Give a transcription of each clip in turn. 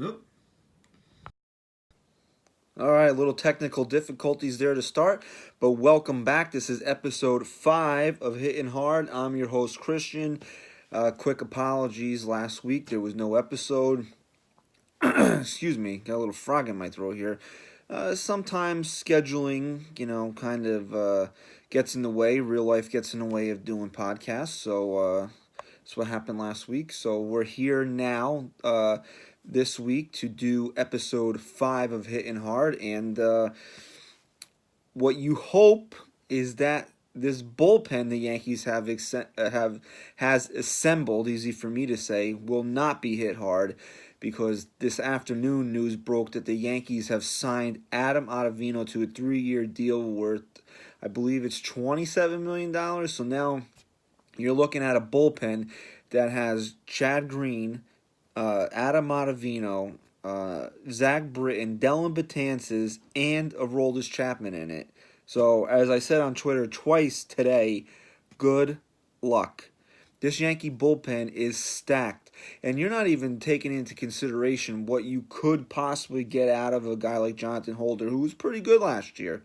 Oop. All right, a little technical difficulties there to start, but welcome back. This is episode 5 of Hitting Hard. I'm your host, Christian. Quick apologies. Last week there was no episode. Excuse me, got a little frog in my throat here. Sometimes scheduling, kind of gets in the way. Real life gets in the way of doing podcasts. So that's what happened last week. So we're here now this week to do episode 5 of Hitting Hard. And what you hope is that this bullpen the Yankees has assembled, easy for me to say, will not be hit hard, because this afternoon news broke that the Yankees have signed Adam Ottavino to a 3-year deal worth, I believe it's $27 million. So now you're looking at a bullpen that has Chad Green, Adam Ottavino, Zach Britton, Dellin Betances, and Aroldis Chapman in it. So, as I said on Twitter twice today, good luck. This Yankee bullpen is stacked, and you're not even taking into consideration what you could possibly get out of a guy like Jonathan Holder, who was pretty good last year.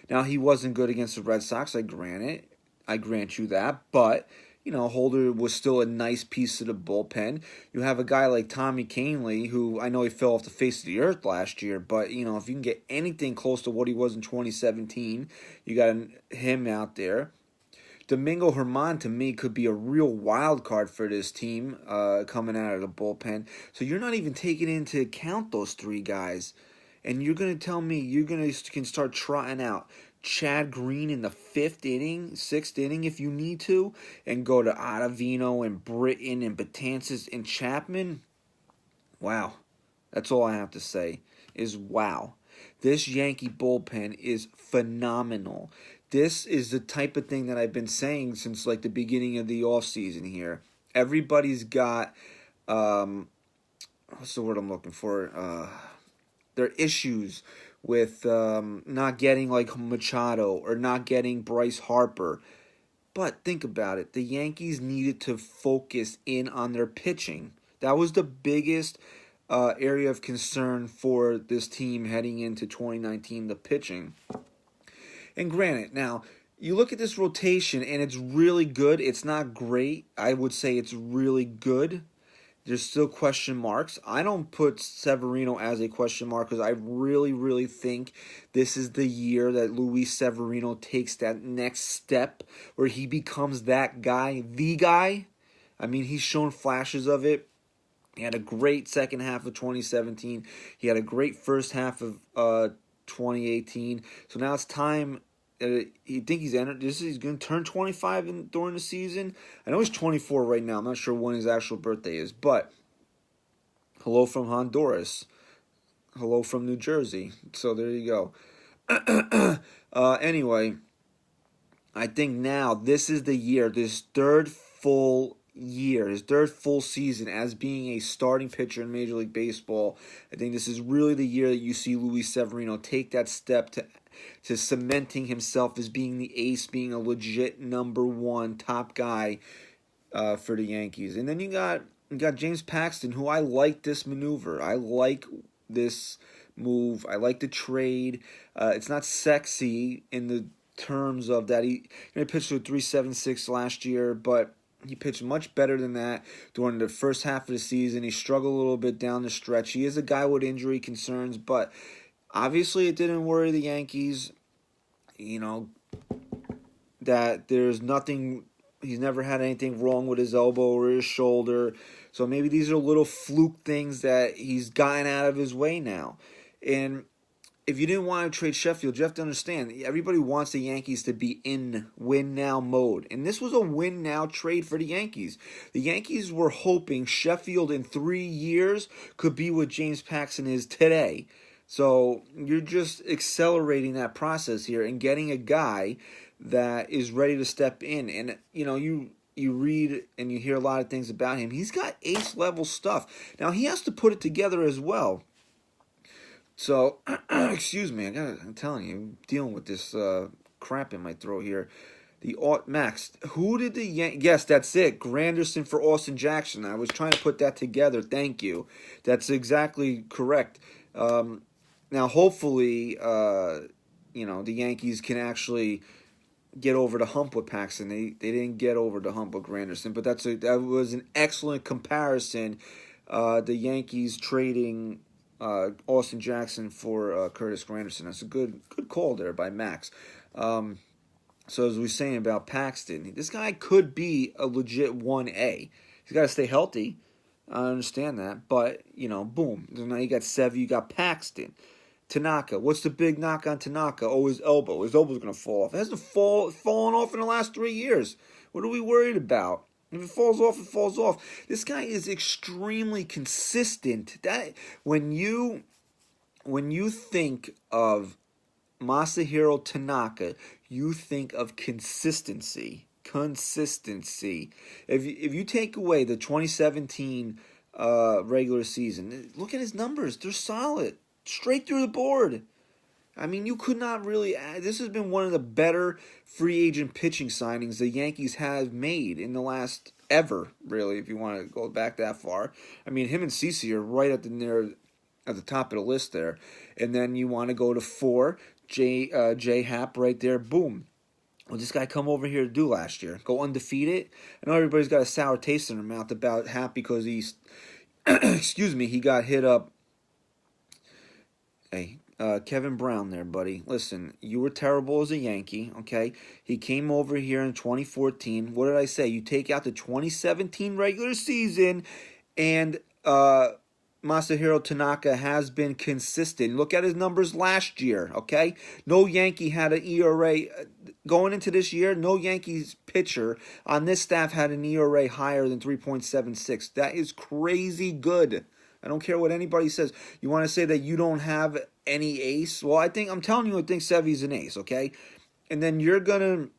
Now, he wasn't good against the Red Sox, I grant you that, but Holder was still a nice piece of the bullpen. You have a guy like Tommy Kahnle, who I know he fell off the face of the earth last year, but if you can get anything close to what he was in 2017, you got him out there. Domingo Germán, to me, could be a real wild card for this team coming out of the bullpen. So you're not even taking into account those 3 guys. And you're going to tell me can start trotting out Chad Green in the 5th inning, 6th inning if you need to, and go to Ottavino and Britton and Betances and Chapman? Wow. That's all I have to say is wow. This Yankee bullpen is phenomenal. This is the type of thing that I've been saying since like the beginning of the offseason here. Everybody's got, what's the word I'm looking for? Their issues with not getting like Machado or not getting Bryce Harper. But think about it. The Yankees needed to focus in on their pitching. That was the biggest area of concern for this team heading into 2019, the pitching. And granted, now, you look at this rotation and it's really good. It's not great. I would say it's really good. There's still question marks. I don't put Severino as a question mark because I really, really think this is the year that Luis Severino takes that next step where he becomes that guy, the guy. I mean, he's shown flashes of it. He had a great second half of 2017. He had a great first half of 2018. So now it's time. You think he's entered? He's going to turn 25 during the season. I know he's 24 right now. I'm not sure when his actual birthday is, but hello from Honduras. Hello from New Jersey. So there you go. Anyway, I think now this is the year, this third full year, his third full season as being a starting pitcher in Major League Baseball. I think this is really the year that you see Luis Severino take that step to cementing himself as being the ace, being a legit number 1 top guy for the Yankees. And then you got James Paxton, who I like this maneuver. I like this move. I like the trade. It's not sexy in the terms of that he pitched to a 3.76 last year, but he pitched much better than that during the first half of the season. He struggled a little bit down the stretch. He is a guy with injury concerns, but obviously it didn't worry the Yankees. That there's nothing, he's never had anything wrong with his elbow or his shoulder. So maybe these are little fluke things that he's gotten out of his way now. And if you didn't want to trade Sheffield, you have to understand, everybody wants the Yankees to be in win-now mode. And this was a win-now trade for the Yankees. The Yankees were hoping Sheffield in 3 years could be what James Paxton is today. So you're just accelerating that process here and getting a guy that is ready to step in. And, you read and you hear a lot of things about him. He's got ace-level stuff. Now, he has to put it together as well. So, excuse me, I'm telling you, I'm dealing with this crap in my throat here. Max, who did the yes, that's it. Granderson for Austin Jackson. I was trying to put that together. Thank you. That's exactly correct. Now, hopefully, the Yankees can actually get over the hump with Paxton. They didn't get over the hump with Granderson, but that was an excellent comparison. The Yankees trading Austin Jackson for Curtis Granderson. That's a good call there by Max. So as we were saying about Paxton, this guy could be a legit 1A. He's got to stay healthy. I understand that. But, boom. Now you got Sevy, you got Paxton. Tanaka. What's the big knock on Tanaka? Oh, his elbow. His elbow's going to fall off. It hasn't fallen off in the last 3 years. What are we worried about? If it falls off, it falls off. This guy is extremely consistent. That when you think of Masahiro Tanaka, you think of consistency. If you take away the 2017 regular season, look at his numbers. They're solid. Straight through the board. I mean, you could not really... This has been one of the better free agent pitching signings the Yankees have made in the last ever, really, if you want to go back that far. I mean, him and CeCe are right at the top of the list there. And then you want to go to 4, J Happ right there, boom. What did this guy come over here to do last year? Go undefeated? I know everybody's got a sour taste in their mouth about Happ because he's... excuse me, he got hit up. Hey, Kevin Brown there, buddy. Listen, you were terrible as a Yankee, okay? He came over here in 2014. What did I say? You take out the 2017 regular season, and Masahiro Tanaka has been consistent. Look at his numbers last year, okay? No Yankee had an ERA. Going into this year, no Yankees pitcher on this staff had an ERA higher than 3.76. That is crazy good. I don't care what anybody says. You want to say that you don't have any ace? Well, I'm telling you, I think Sevy's an ace, okay? And then you're gonna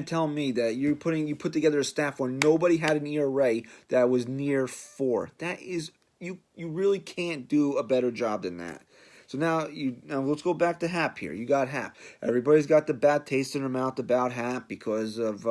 tell me that you put together a staff where nobody had an ERA that was near 4. That is you really can't do a better job than that. So now let's go back to Happ here. You got Happ. Everybody's got the bad taste in their mouth about Happ because of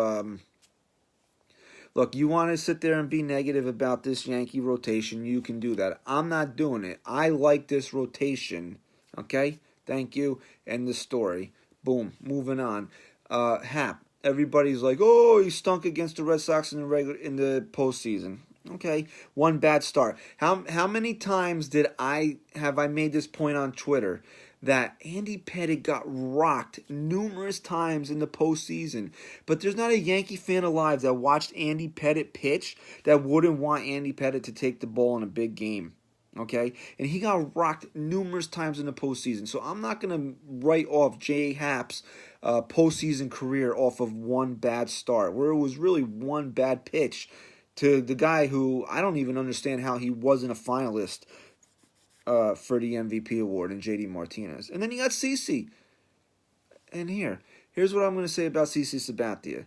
look, you want to sit there and be negative about this Yankee rotation, you can do that. I'm not doing it. I like this rotation. Okay? Thank you. End the story. Boom. Moving on. Happ. Everybody's like, oh, he stunk against the Red Sox in the postseason. Okay, one bad start. How many times have I made this point on Twitter that Andy Pettitte got rocked numerous times in the postseason, but there's not a Yankee fan alive that watched Andy Pettitte pitch that wouldn't want Andy Pettitte to take the ball in a big game. Okay, and he got rocked numerous times in the postseason. So I'm not gonna write off J. Happ's postseason career off of one bad start, where it was really one bad pitch to the guy who I don't even understand how he wasn't a finalist for the MVP award in J.D. Martinez. And then you got CeCe. And here's what I'm going to say about CeCe Sabathia.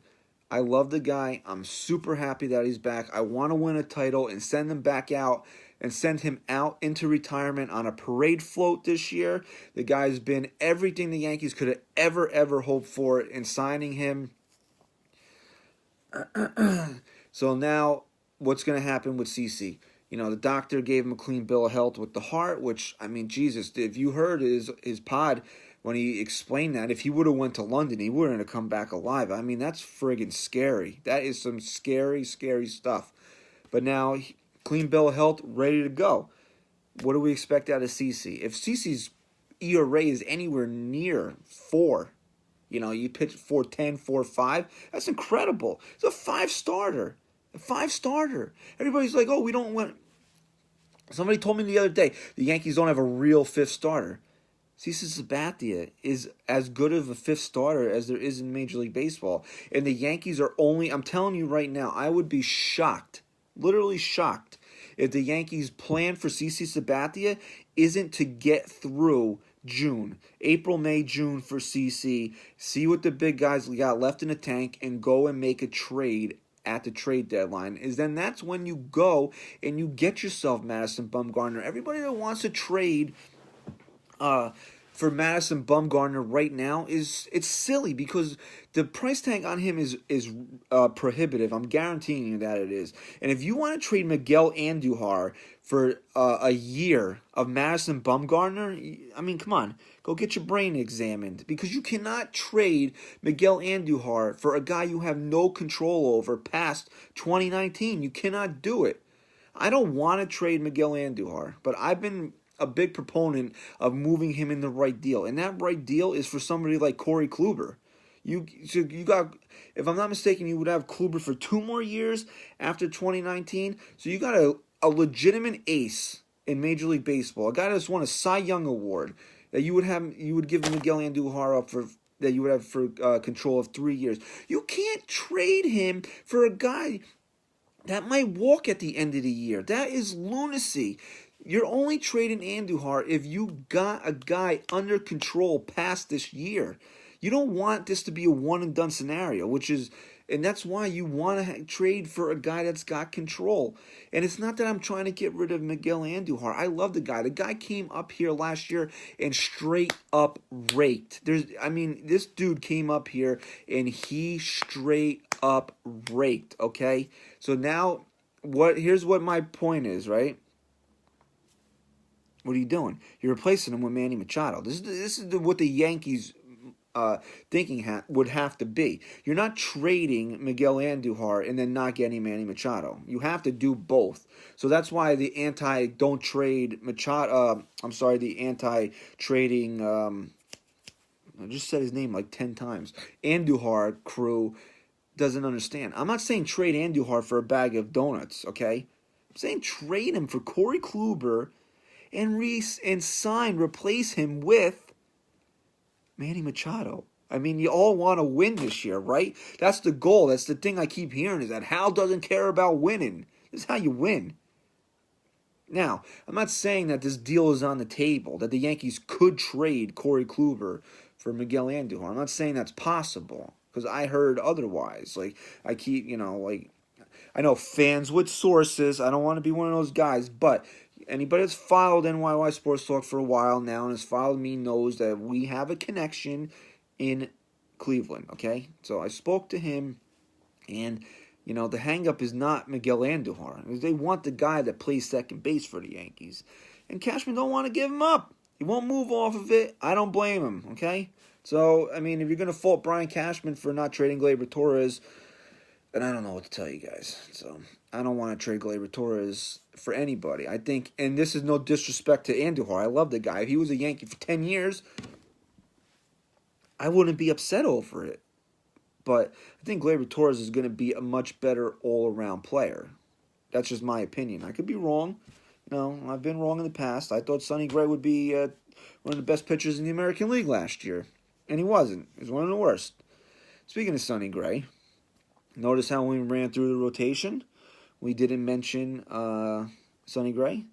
I love the guy. I'm super happy that he's back. I want to win a title and send him back out and send him out into retirement on a parade float this year. The guy's been everything the Yankees could have ever hoped for in signing him. So now, what's going to happen with CeCe? The doctor gave him a clean bill of health with the heart, which, I mean, Jesus, if you heard his pod when he explained that, if he would have went to London, he wouldn't have come back alive. I mean, that's friggin' scary. That is some scary stuff. But now, clean bill of health, ready to go. What do we expect out of CeCe? If CeCe's ERA is anywhere near 4, you pitch 4.10, 4.5, that's incredible. It's a 5-starter. A 5-starter. Everybody's like, oh, we don't want... Somebody told me the other day, the Yankees don't have a real 5th starter. CeCe Sabathia is as good of a 5th starter as there is in Major League Baseball. And the Yankees are only... I'm telling you right now, I would be shocked, literally shocked, if the Yankees' plan for CeCe Sabathia isn't to get through June. April, May, June for CeCe. See what the big guys got left in the tank and go and make a trade at the trade deadline. That's when you go and you get yourself Madison Bumgarner. Everybody that wants to trade for Madison Bumgarner right now it's silly because the price tag on him is prohibitive. I'm guaranteeing you that it is. And if you want to trade Miguel Andujar for a year of Madison Bumgarner, I mean, come on, go get your brain examined because you cannot trade Miguel Andujar for a guy you have no control over past 2019. You cannot do it. I don't want to trade Miguel Andujar, but I've been a big proponent of moving him in the right deal, and that right deal is for somebody like Corey Kluber. You got, if I'm not mistaken, you would have Kluber for 2 more years after 2019. So you got a legitimate ace in Major League Baseball, a guy that's won a Cy Young award that you would give Miguel Andujar up for, that you would have for control of 3 years. You can't trade him for a guy that might walk at the end of the year. That is lunacy. You're only trading Andujar if you got a guy under control past this year. You don't want this to be a one-and-done scenario, and that's why you want to trade for a guy that's got control. And it's not that I'm trying to get rid of Miguel Andujar. I love the guy. The guy came up here last year and straight up raked. This dude came up here and he straight up raked, okay? So now, here's what my point is, right? What are you doing? You're replacing him with Manny Machado. This is what the Yankees thinking would have to be. You're not trading Miguel Andujar and then not getting Manny Machado. You have to do both. So that's why the anti-don't trade Machado. The anti-trading. I just said his name like 10 times. Andujar crew doesn't understand. I'm not saying trade Andujar for a bag of donuts. Okay, I'm saying trade him for Corey Kluber and replace him with Manny Machado. I mean, you all want to win this year, right? That's the goal. That's the thing I keep hearing is that Hal doesn't care about winning. This is how you win. Now, I'm not saying that this deal is on the table, that the Yankees could trade Corey Kluber for Miguel Andujar. I'm not saying that's possible because I heard otherwise. I know fans with sources. I don't want to be one of those guys, but anybody that's followed NYY Sports Talk for a while now and has followed me knows that we have a connection in Cleveland, okay? So I spoke to him, and, the hang-up is not Miguel Andujar. They want the guy that plays second base for the Yankees. And Cashman don't want to give him up. He won't move off of it. I don't blame him, okay? So, if you're going to fault Brian Cashman for not trading Gleyber Torres, then I don't know what to tell you guys. So I don't want to trade Gleyber Torres for anybody. I think, and this is no disrespect to Andujar. I love the guy. If he was a Yankee for 10 years, I wouldn't be upset over it. But I think Gleyber Torres is going to be a much better all-around player. That's just my opinion. I could be wrong. I've been wrong in the past. I thought Sonny Gray would be one of the best pitchers in the American League last year. And he wasn't. He was one of the worst. Speaking of Sonny Gray, notice how when we ran through the rotation, we didn't mention Sonny Gray?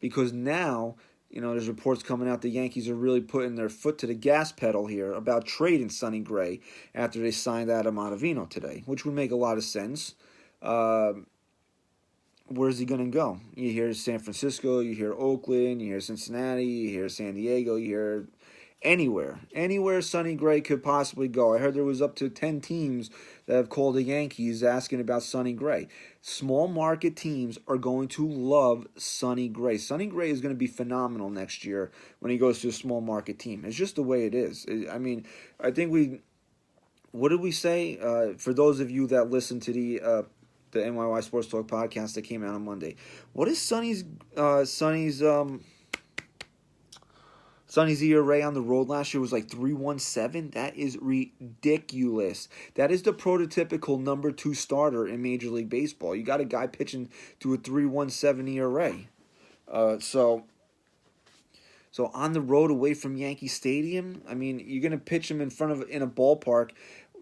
Because now, there's reports coming out the Yankees are really putting their foot to the gas pedal here about trading Sonny Gray after they signed Adam Ottavino today, which would make a lot of sense. Where's he going to go? You hear San Francisco, you hear Oakland, you hear Cincinnati, you hear San Diego, you hear anywhere Sonny Gray could possibly go. I heard there was up to 10 teams that have called the Yankees asking about Sonny Gray. Small market teams are going to love Sonny Gray. Sonny Gray is going to be phenomenal next year when he goes to a small market team. It's just the way it is. I think what did we say? For those of you that listen to the NYY Sports Talk podcast that came out on Monday, what is Sonny's ERA on the road last year was like 3.17. That is ridiculous. That is the prototypical number 2 starter in Major League Baseball. You got a guy pitching to a 3.17 ERA. So on the road away from Yankee Stadium, you're gonna pitch him in a ballpark,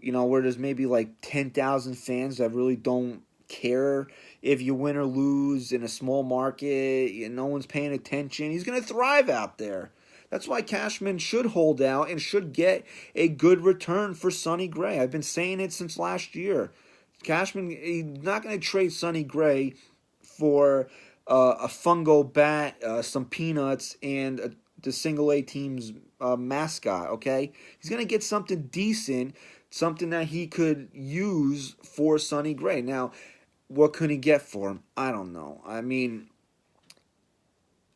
where there's maybe like 10,000 fans that really don't care if you win or lose in a small market. No one's paying attention. He's gonna thrive out there. That's why Cashman should hold out and should get a good return for Sonny Gray. I've been saying it since last year. Cashman, he's not going to trade Sonny Gray for a fungo bat, some peanuts, and the single A team's mascot, okay? He's going to get something decent, something that he could use for Sonny Gray. Now, what could he get for him? I don't know. I mean,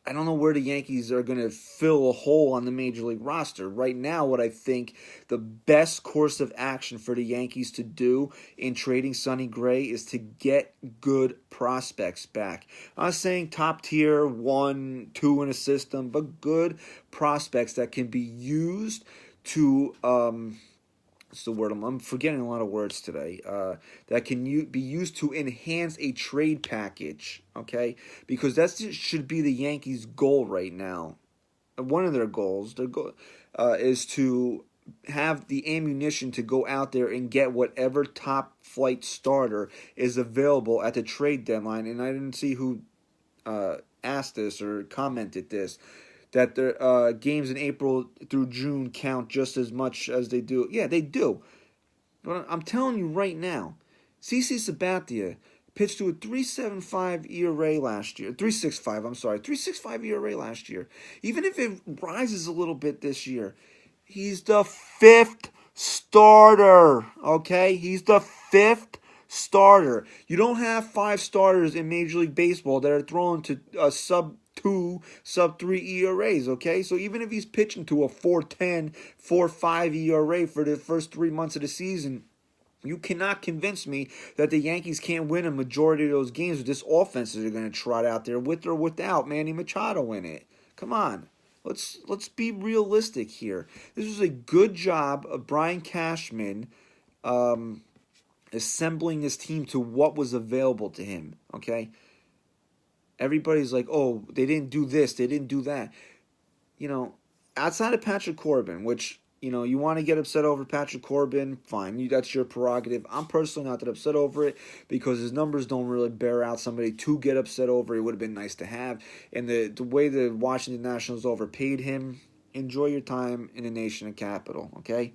I don't know where the Yankees are going to fill a hole on the Major League roster. Right now, what I think the best course of action for the Yankees to do in trading Sonny Gray is to get good prospects back. I'm not saying top tier, 1, 2 in a system, but good prospects that can be used to what's the word? I'm forgetting a lot of words today. That can be used to enhance a trade package, okay? Because that should be the Yankees' goal right now. One of their goals is to have the ammunition to go out there and get whatever top flight starter is available at the trade deadline. And I didn't see who asked this or commented this, that their games in April through June count just as much as they do. Yeah, they do. But I'm telling you right now, CC Sabathia pitched to a 3.75 ERA last year. 3.65, I'm sorry. 3.65 ERA last year. Even if it rises a little bit this year, he's the 5th starter, okay? He's the 5th starter. You don't have 5 starters in Major League Baseball that are throwing to a sub-2, sub-3 ERAs, okay? So even if he's pitching to a 4.10, 4.5 ERA for the first 3 months of the season, you cannot convince me that the Yankees can't win a majority of those games with this offense that they're going to trot out there with or without Manny Machado in it. Come on. Let's be realistic here. This was a good job of Brian Cashman assembling this team to what was available to him, okay? Everybody's like, oh, they didn't do this, they didn't do that. You know, outside of Patrick Corbin, which, you know, you want to get upset over Patrick Corbin, fine. That's your prerogative. I'm personally not that upset over it because his numbers don't really bear out somebody to get upset over. It would have been nice to have. And the way the Washington Nationals overpaid him, enjoy your time in the nation capital, okay?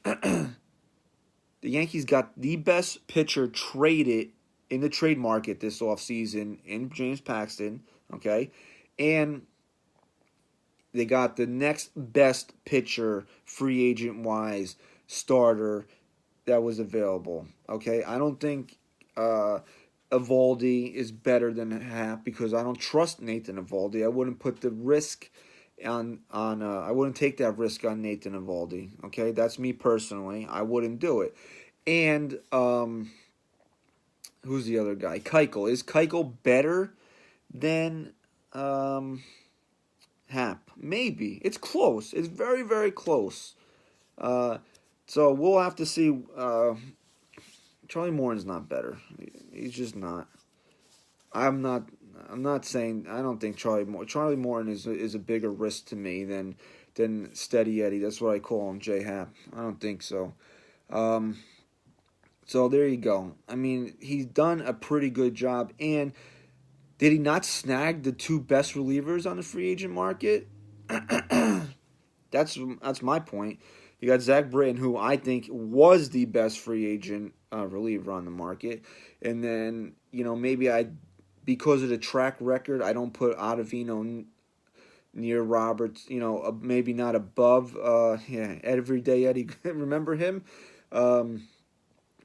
The Yankees got the best pitcher traded in the trade market this offseason in James Paxton, okay? And they got the next best pitcher, free agent-wise, starter that was available, okay? I don't think Eovaldi is better than Happ because I don't trust Nathan Eovaldi. I wouldn't put the risk I wouldn't take that risk on Nathan Eovaldi, okay? That's me personally. I wouldn't do it. And who's the other guy? Keuchel. Is Keuchel better than Happ? Maybe. It's close. It's very, very close. So we'll have to see. Charlie Morton's not better. He's just not. I'm not saying I don't think Charlie Morton is a bigger risk to me than Steady Eddie. That's what I call him, J Happ. I don't think so. So there you go. I mean, he's done a pretty good job. And did he not snag the 2 best relievers on the free agent market? That's my point. You got Zach Britton, who I think was the best free agent reliever on the market. And then, you know, maybe because of the track record, I don't put Ottavino near Roberts, you know, maybe not above, Everyday Eddie, remember him?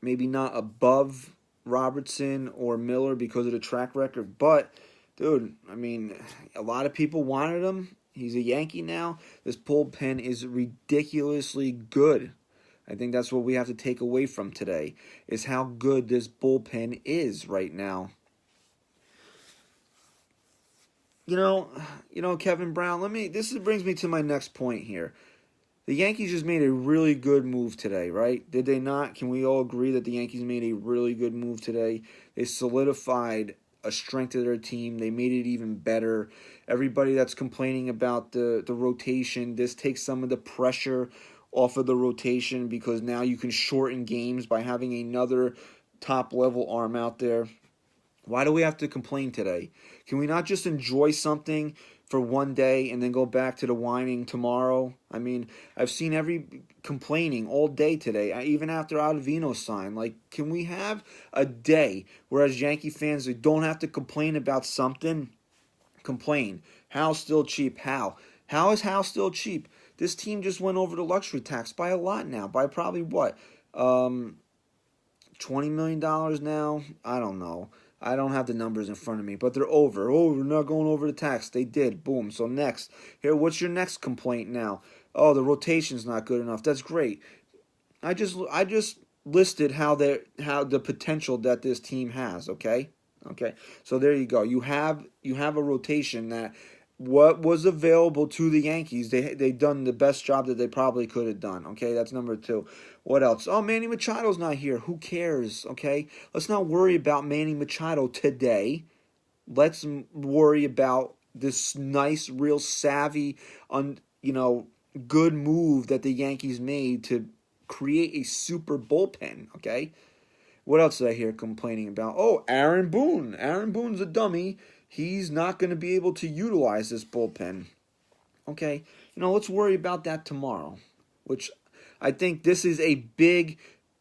Maybe not above Robertson or Miller because of the track record. But, dude, I mean, a lot of people wanted him. He's a Yankee now. This bullpen is ridiculously good. I think that's what we have to take away from today, is how good this bullpen is right now. You know, Kevin Brown, this brings me to my next point here. The Yankees just made a really good move today, right? Did they not? Can we all agree that the Yankees made a really good move today? They solidified a strength of their team. They made it even better. Everybody that's complaining about the rotation, this takes some of the pressure off of the rotation because now you can shorten games by having another top-level arm out there. Why do we have to complain today? Can we not just enjoy something for one day and then go back to the whining tomorrow? I mean, I've seen every complaining all day today, even after Ottavino signed. Like, can we have a day where as Yankee fans, they don't have to complain about something? Complain. Hal's still cheap. Hal. How is Hal still cheap? This team just went over the luxury tax by a lot now, by probably what? $20 million now? I don't know. I don't have the numbers in front of me, but they're over. Oh, we're not going over the tax. They did. Boom. So next. Here, what's your next complaint now? Oh, the rotation's not good enough. That's great. I just listed how the potential that this team has, okay? Okay. So there you go. You have a rotation that what was available to the Yankees, they done the best job that they probably could have done. Okay, that's number two. What else? Oh, Manny Machado's not here. Who cares? Okay, let's not worry about Manny Machado today. Let's worry about this nice, real savvy, good move that the Yankees made to create a super bullpen. Okay, what else did I hear complaining about? Oh, Aaron Boone. Aaron Boone's a dummy. He's not going to be able to utilize this bullpen. Okay, let's worry about that tomorrow, which I think this is a big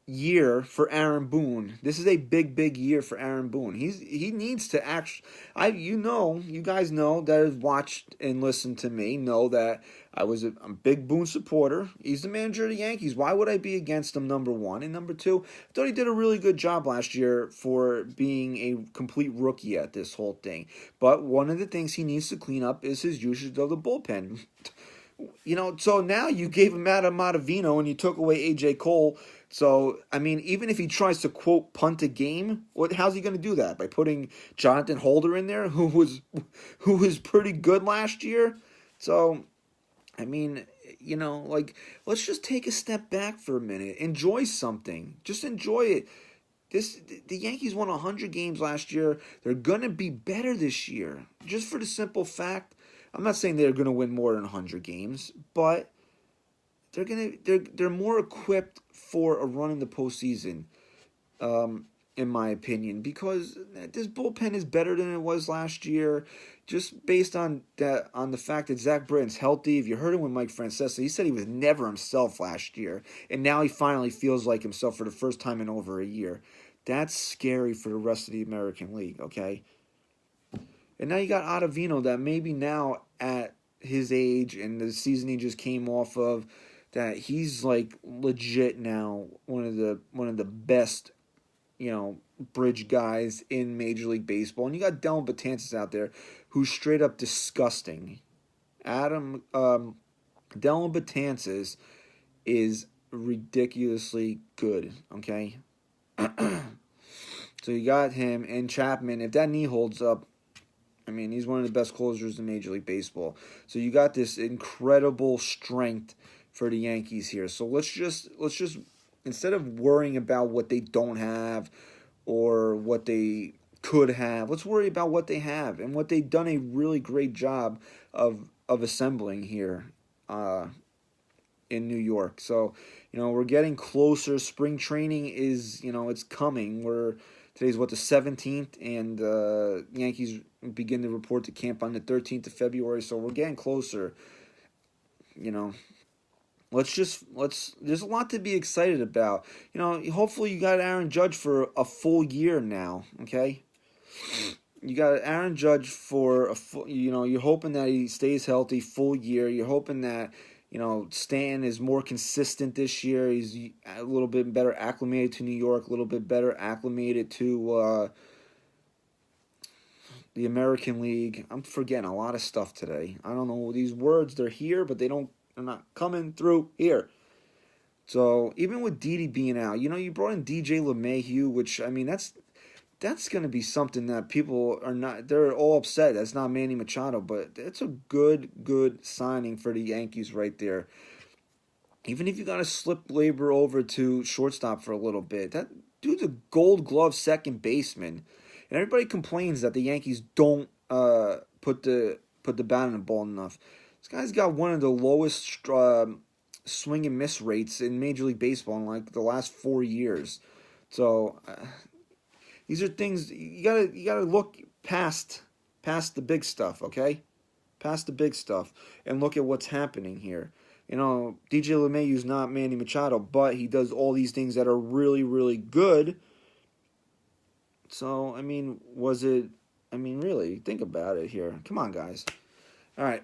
year for Aaron Boone. This is a big, big year for Aaron Boone. He needs to act. You guys know that have watched and listened to me know that I'm a big Boone supporter. He's the manager of the Yankees. Why would I be against him? Number one, and number two, I thought he did a really good job last year for being a complete rookie at this whole thing. But one of the things he needs to clean up is his usage of the bullpen. So now you gave him Adam Ottavino and you took away A.J. Cole. So, even if he tries to, quote, punt a game, how's he going to do that? By putting Jonathan Holder in there, who was pretty good last year? So, let's just take a step back for a minute. Enjoy something. Just enjoy it. The Yankees won 100 games last year. They're going to be better this year. Just for the simple fact, I'm not saying they're going to win more than 100 games, but they're more equipped for a run in the postseason, in my opinion, because this bullpen is better than it was last year, just based on the fact that Zach Britton's healthy. If you heard him with Mike Francesa, he said he was never himself last year, and now he finally feels like himself for the first time in over a year. That's scary for the rest of the American League, okay? And now you got Ottavino that maybe now at his age and the season he just came off of, that he's like legit now one of the best, bridge guys in Major League Baseball. And you got Dellin Betances out there who's straight up disgusting. Dellin Betances is ridiculously good, okay? So you got him and Chapman. If that knee holds up, he's one of the best closers in Major League Baseball. So you got this incredible strength for the Yankees here. So let's just instead of worrying about what they don't have or what they could have, let's worry about what they have and what they've done a really great job of assembling here in New York. So, we're getting closer. Spring training is, it's coming. Today's the 17th, and Yankees begin to report to camp on the 13th of February. So we're getting closer. There's a lot to be excited about. Hopefully you got Aaron Judge for a full year now, okay? You got Aaron Judge for a full, you're hoping that he stays healthy full year. You're hoping that, Stan is more consistent this year. He's a little bit better acclimated to New York, a little bit better acclimated to the American League. I'm forgetting a lot of stuff today. I don't know these words. They're here, but they're not coming through here. So even with Didi being out, you brought in DJ LeMahieu, which that's going to be something that people are not. They're all upset. That's not Manny Machado, but it's a good signing for the Yankees right there. Even if you got to slip labor over to shortstop for a little bit, that dude's a Gold Glove second baseman, and everybody complains that the Yankees don't put the bat in the ball enough. This guy's got one of the lowest swing and miss rates in Major League Baseball in like the last 4 years. So these are things you gotta look past the big stuff, okay? Past the big stuff and look at what's happening here. DJ LeMahieu's not Manny Machado, but he does all these things that are really, really good. So really think about it here. Come on, guys. All right.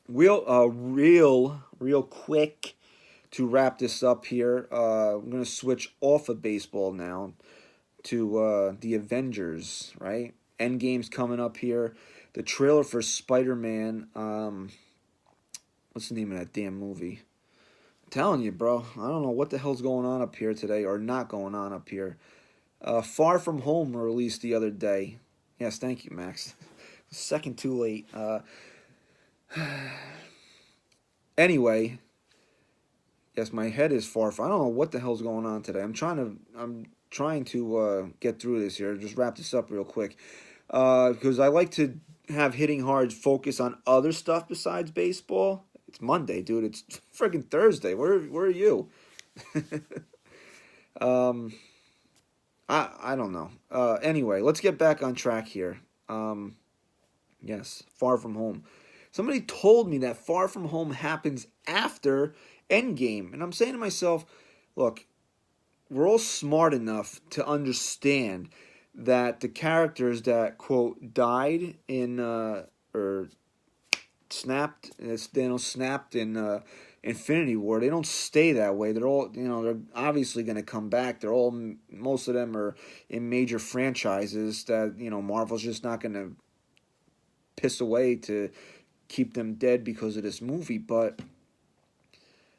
Real quick to wrap this up here. I'm gonna switch off of baseball now to the Avengers. Right, Endgame's coming up here. The trailer for Spider-Man. What's the name of that damn movie? I'm telling you, bro. I don't know what the hell's going on up here today, or not going on up here. Far From Home released the other day. Yes, thank you, Max. Second too late. Anyway, yes, my head is far from. I don't know what the hell's going on today. I'm trying to get through this here. Just wrap this up real quick, because I like to have Hitting Hard focus on other stuff besides baseball. It's Monday, dude. It's freaking Thursday. Where are you? I don't know. Anyway, let's get back on track here. Yes, Far From Home. Somebody told me that Far From Home happens after Endgame. And I'm saying to myself, look, we're all smart enough to understand that the characters that, quote, died in, or snapped, as Thanos snapped in Infinity War, they don't stay that way. They're all, they're obviously going to come back. Most of them are in major franchises that, Marvel's just not going to piss away to keep them dead because of this movie. But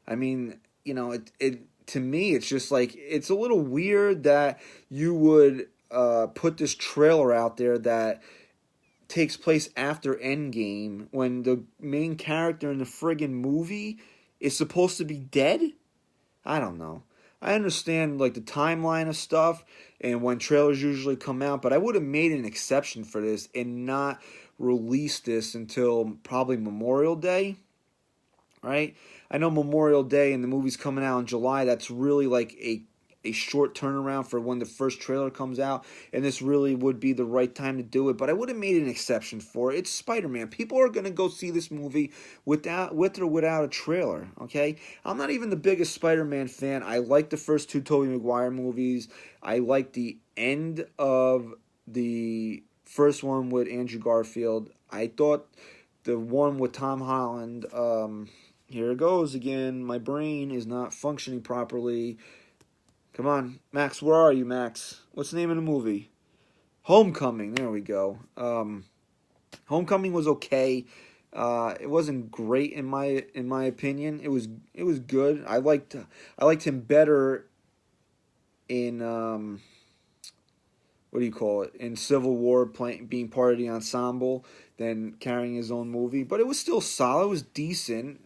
I mean, it to me, it's just like, it's a little weird that you would put this trailer out there that takes place after Endgame when the main character in the friggin' movie is supposed to be dead. I don't know. I understand like the timeline of stuff and when trailers usually come out, but I would have made an exception for this and not release this until probably Memorial Day, right? I know Memorial Day and the movie's coming out in July. That's really like a short turnaround for when the first trailer comes out, and this really would be the right time to do it, but I would have made an exception for it. It's Spider-Man. People are going to go see this movie with or without a trailer, okay? I'm not even the biggest Spider-Man fan. I like the first two Tobey Maguire movies. I like the end of the first one with Andrew Garfield. I thought the one with Tom Holland, here it goes again. My brain is not functioning properly. Come on, Max, where are you, Max? What's the name of the movie? Homecoming, there we go. Homecoming was okay. It wasn't great in my opinion. It was good. I liked him better in what do you call it? In Civil War, being part of the ensemble than carrying his own movie. But it was still solid. It was decent.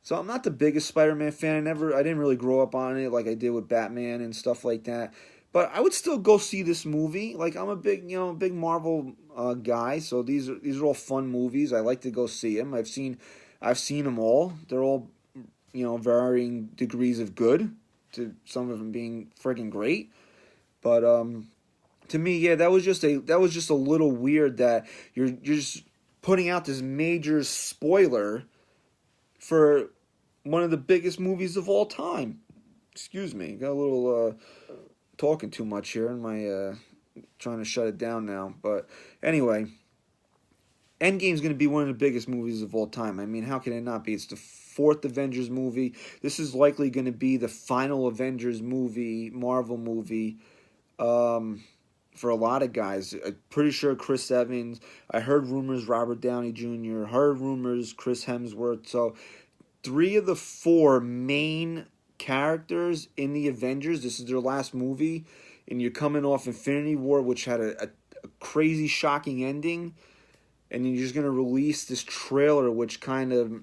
So I'm not the biggest Spider-Man fan. I didn't really grow up on it like I did with Batman and stuff like that. But I would still go see this movie. Like I'm a big Marvel guy. So these are all fun movies. I like to go see them. I've seen them all. They're all varying degrees of good. To some of them being friggin' great. But to me, yeah, that was just a little weird that you're just putting out this major spoiler for one of the biggest movies of all time. Excuse me, got a little talking too much here, and my trying to shut it down now. But anyway, Endgame's going to be one of the biggest movies of all time. I mean, how can it not be? It's the fourth Avengers movie. This is likely going to be the final Avengers movie, Marvel movie. For a lot of guys, I'm pretty sure Chris Evans. I heard rumors Robert Downey Jr. Heard rumors Chris Hemsworth. So 3 of the 4 main characters in the Avengers. This is their last movie, and you're coming off Infinity War, which had a crazy, shocking ending, and you're just gonna release this trailer, which kind of,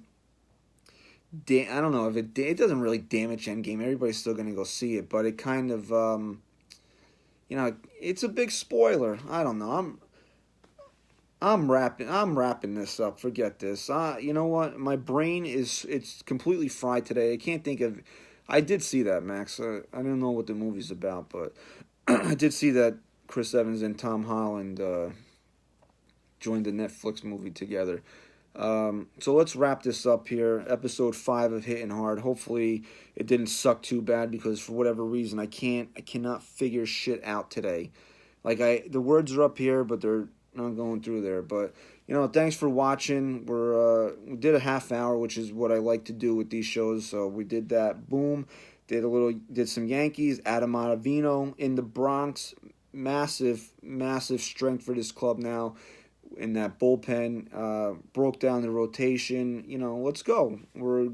I don't know if it doesn't really damage Endgame. Everybody's still gonna go see it, but it kind of it's a big spoiler. I don't know. I'm wrapping this up. Forget this. You know what? My brain it's completely fried today. I can't think of. I did see that, Max. I don't know what the movie's about, but I did see that Chris Evans and Tom Holland joined the Netflix movie together. So let's wrap this up here. Episode 5 of Hitting Hard. Hopefully it didn't suck too bad, because for whatever reason I cannot figure shit out today. Like the words are up here, but they're not going through there. But Thanks for watching. We did a half hour, which is what I like to do with these shows. So we did that. Boom. Did some Yankees. Adam Ottavino in the Bronx. Massive, massive strength for this club now in that bullpen. Broke down the rotation. Let's go. We're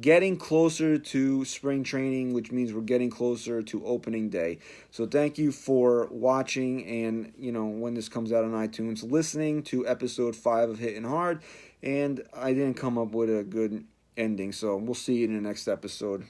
getting closer to spring training, which means we're getting closer to opening day. So thank you for watching, and when this comes out on iTunes, listening to episode 5 of Hitting Hard. And I didn't come up with a good ending, so we'll see you in the next episode.